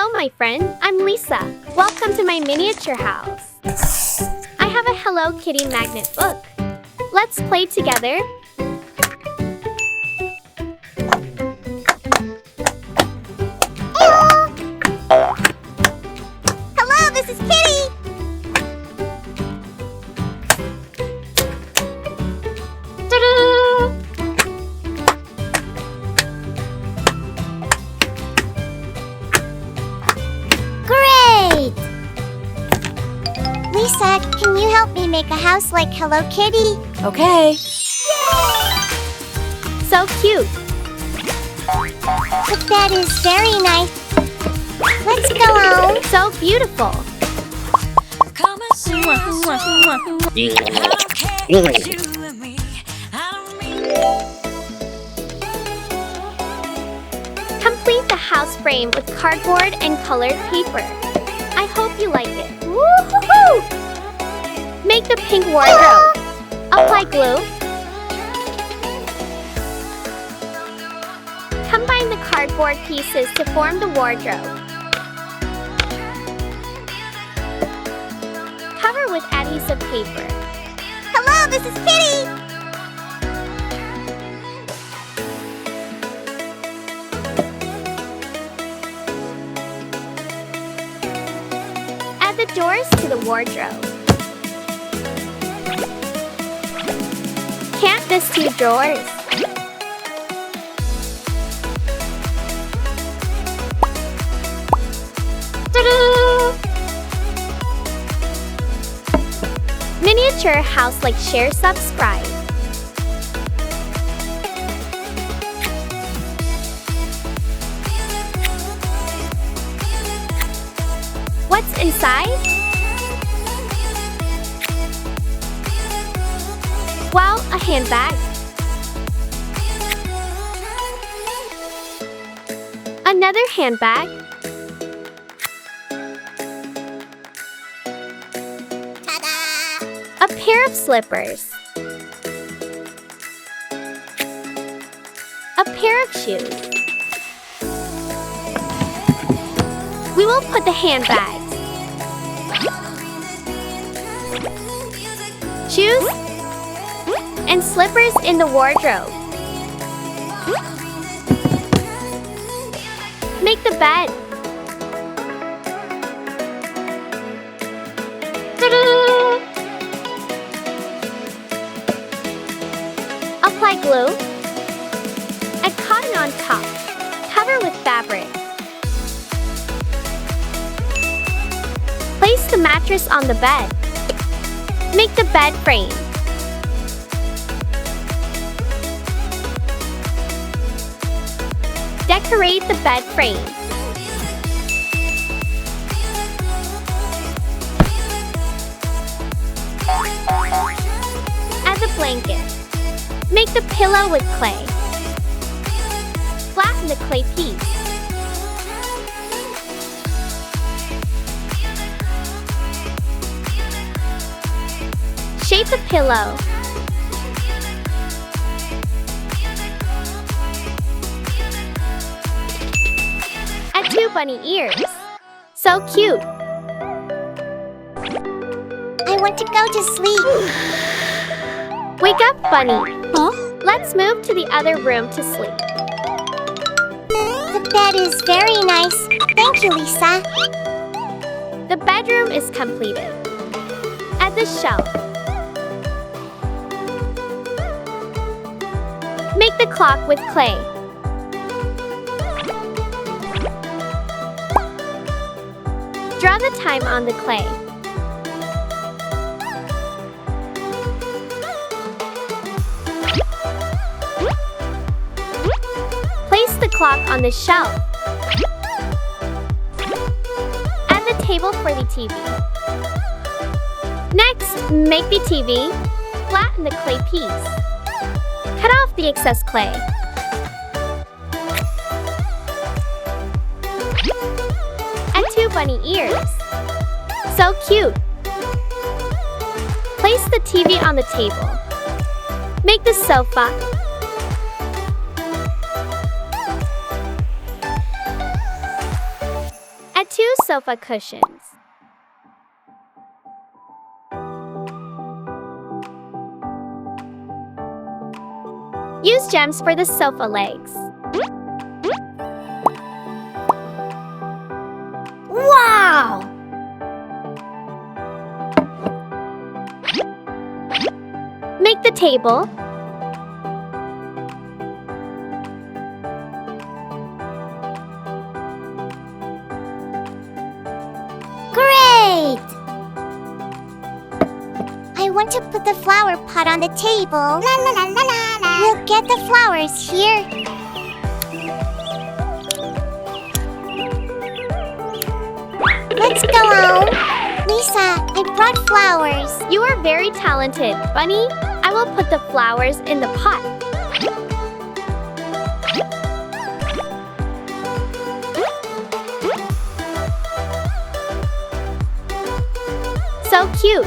Hello, my friend. I'm Lisa. Welcome to my miniature house. I have a Hello Kitty magnet book. Let's play together. Hello, this is Kitty. Great! Lisa, can you help me make a house like Hello Kitty? Okay. So cute. The bed is very nice. Let's go home. So beautiful. Come and see us. I don't care, it's you and me. I don't mean Complete the house frame with cardboard and colored paper. I hope you like it. Woo-hoo-hoo! Make the pink wardrobe. Apply glue. Combine the cardboard pieces to form the wardrobe. Cover with adhesive paper. Hello, this is Kitty. Add the doors to the wardrobe. Can't miss 2 drawers. Ta-da! Miniature house, like, share, subscribe. What's inside? Wow, a handbag. Another handbag. A pair of slippers. A pair of shoes. We will put the handbags, shoes, and slippers in the wardrobe. Make the bed. Ta-da! Apply glue. Add cotton on top. Cover with fabric. Place the mattress on the bed. Make the bed frame. Decorate the bed frame. Add the blanket. Make the pillow with clay. Flatten the clay piece. Shape the pillow. Add 2 bunny ears. So cute. I want to go to sleep. Wake up, bunny. Let's move to the other room to sleep. The bed is very nice. Thank you, Lisa. The bedroom is completed. Add the shelf. Make the clock with clay. Draw the time on the clay. Place the clock on the shelf. Add the table for the TV. Next, make the TV. Flatten the clay piece. Cut off the excess clay. Add 2 bunny ears. So cute. Place the TV on the table. Make the sofa. Add 2 sofa cushions. Use gems for the sofa legs. Wow! Make the table. Great! I want to put the flower pot on the table. La la la la la la. We'll get the flowers here. Let's go home. Lisa, I brought flowers. You are very talented, Bunny. I will put the flowers in the pot. So cute.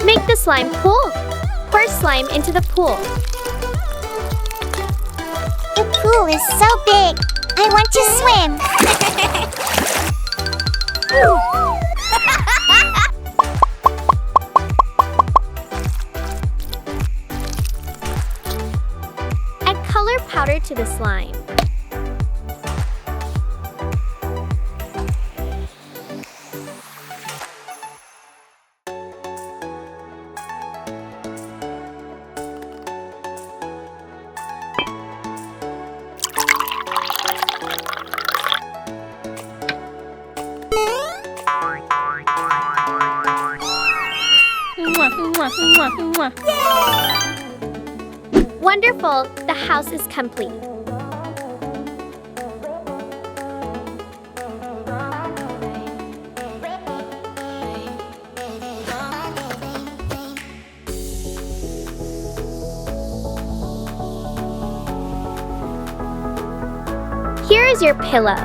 Make the slime pool. Pour slime into the pool. The pool is so big. I want to swim. Add color powder to the slime. Wonderful! The house is complete. Here is your pillow.